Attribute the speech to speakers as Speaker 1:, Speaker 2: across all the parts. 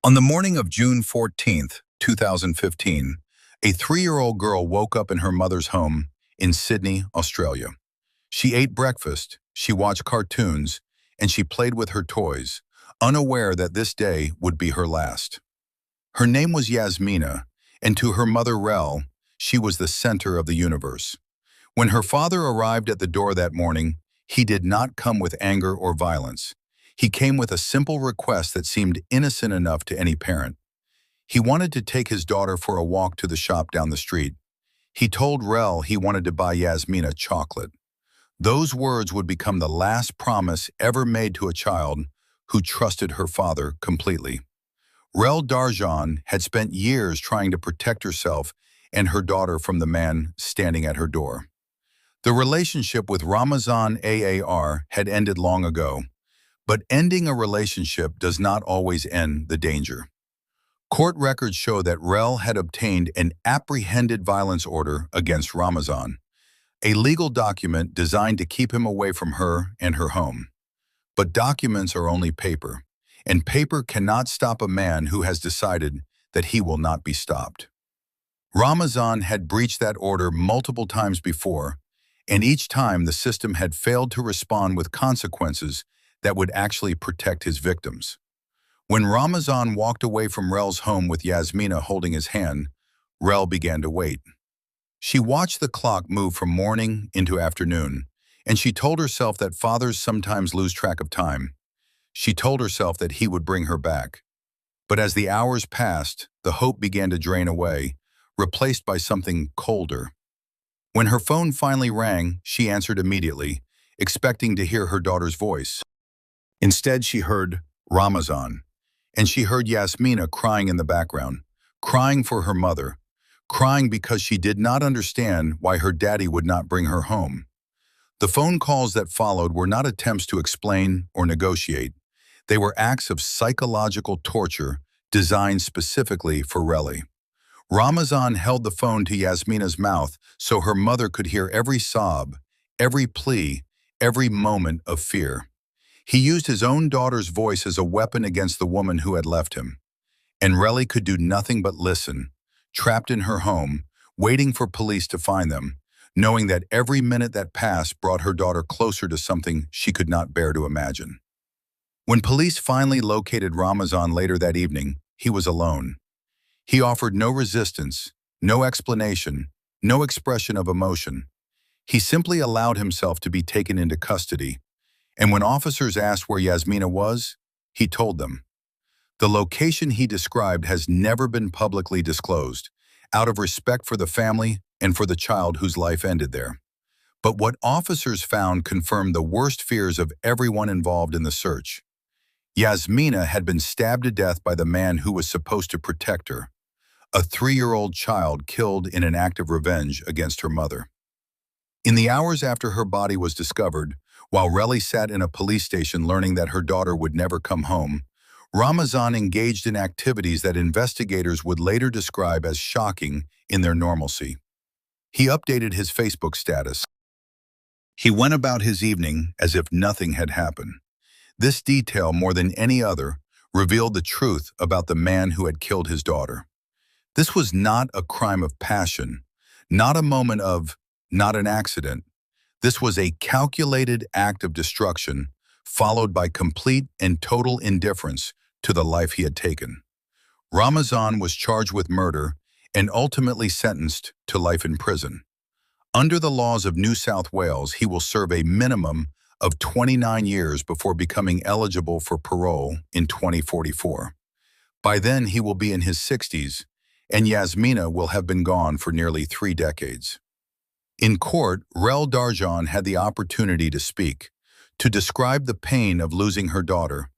Speaker 1: On the morning of June 14th, 2015, a 3-year-old girl woke up in her mother's home in Sydney, Australia. She ate breakfast, she watched cartoons, and she played with her toys, unaware that this day would be her last. Her name was Yasmina, and to her mother Relle, she was the center of the universe. When her father arrived at the door that morning, he did not come with anger or violence. He came with a simple request that seemed innocent enough to any parent. He wanted to take his daughter for a walk to the shop down the street. He told Relle he wanted to buy Yasmina chocolate. Those words would become the last promise ever made to a child who trusted her father completely. Relle Darjon had spent years trying to protect herself and her daughter from the man standing at her door. The relationship with Ramazan had ended long ago, but ending a relationship does not always end the danger. Court records show that Relle had obtained an Apprehended Violence Order against Ramazan, a legal document designed to keep him away from her and her home. But documents are only paper, and paper cannot stop a man who has decided that he will not be stopped. Ramazan had breached that order multiple times before, and each time the system had failed to respond with consequences that would actually protect his victims. When Ramazan walked away from Relle's home with Yasmina holding his hand, Relle began to wait. She watched the clock move from morning into afternoon, and she told herself that fathers sometimes lose track of time. She told herself that he would bring her back. But as the hours passed, the hope began to drain away, replaced by something colder. When her phone finally rang, she answered immediately, expecting to hear her daughter's voice. Instead, she heard Ramazan, and she heard Yasmina crying in the background, crying for her mother, crying because she did not understand why her daddy would not bring her home. The phone calls that followed were not attempts to explain or negotiate. They were acts of psychological torture designed specifically for Relle. Ramazan held the phone to Yasmina's mouth so her mother could hear every sob, every plea, every moment of fear. He used his own daughter's voice as a weapon against the woman who had left him. And Relle could do nothing but listen, trapped in her home, waiting for police to find them, knowing that every minute that passed brought her daughter closer to something she could not bear to imagine. When police finally located Ramazan later that evening, he was alone. He offered no resistance, no explanation, no expression of emotion. He simply allowed himself to be taken into custody, and when officers asked where Yasmina was, he told them. The location he described has never been publicly disclosed, out of respect for the family and for the child whose life ended there. But what officers found confirmed the worst fears of everyone involved in the search. Yasmina had been stabbed to death by the man who was supposed to protect her, a 3-year-old child killed in an act of revenge against her mother. In the hours after her body was discovered, while Relle sat in a police station learning that her daughter would never come home, Ramazan engaged in activities that investigators would later describe as shocking in their normalcy. He updated his Facebook status. He went about his evening as if nothing had happened. This detail, more than any other, revealed the truth about the man who had killed his daughter. This was not a crime of passion, not an accident. This was a calculated act of destruction, followed by complete and total indifference to the life he had taken. Ramazan was charged with murder and ultimately sentenced to life in prison. Under the laws of New South Wales, he will serve a minimum of 29 years before becoming eligible for parole in 2044. By then, he will be in his 60s, and Yasmina will have been gone for nearly 3 decades. In court, Relle Darjon had the opportunity to speak, to describe the pain of losing her daughter,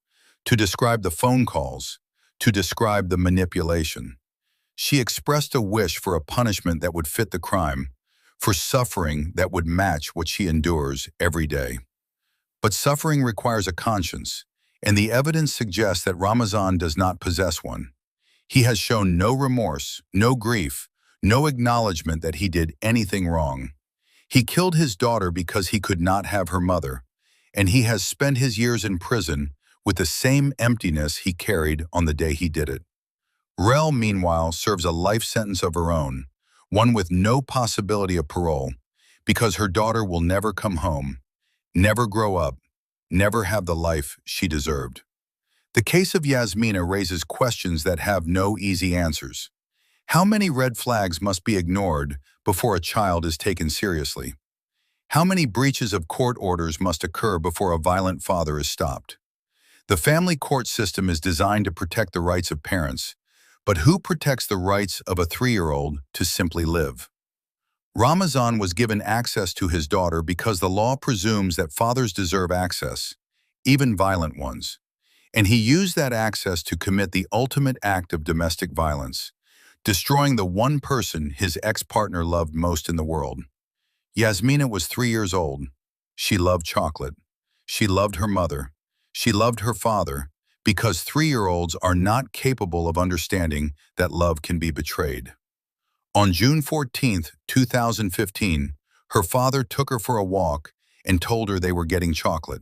Speaker 1: to describe the phone calls, to describe the manipulation. She expressed a wish for a punishment that would fit the crime, for suffering that would match what she endures every day. But suffering requires a conscience, and the evidence suggests that Ramazan does not possess one. He has shown no remorse, no grief, no acknowledgement that he did anything wrong. He killed his daughter because he could not have her mother, and he has spent his years in prison with the same emptiness he carried on the day he did it. Relle, meanwhile, serves a life sentence of her own, one with no possibility of parole, because her daughter will never come home, never grow up, never have the life she deserved. The case of Yasmina raises questions that have no easy answers. How many red flags must be ignored before a child is taken seriously? How many breaches of court orders must occur before a violent father is stopped? The family court system is designed to protect the rights of parents, but who protects the rights of a 3-year-old to simply live? Ramazan was given access to his daughter because the law presumes that fathers deserve access, even violent ones. And he used that access to commit the ultimate act of domestic violence, destroying the one person his ex-partner loved most in the world. Yasmina was 3 years old. She loved chocolate. She loved her mother. She loved her father, because 3-year-olds are not capable of understanding that love can be betrayed. On June 14, 2015, her father took her for a walk and told her they were getting chocolate.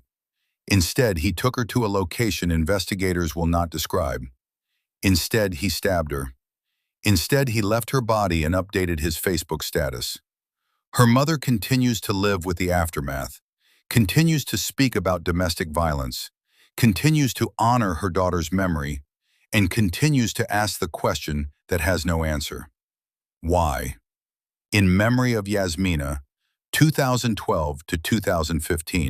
Speaker 1: Instead, he took her to a location investigators will not describe. Instead, he stabbed her. Instead, he left her body and updated his Facebook status. Her mother continues to live with the aftermath, continues to speak about domestic violence, continues to honor her daughter's memory, and continues to ask the question that has no answer. Why? In memory of Yasmina, 2012 to 2015.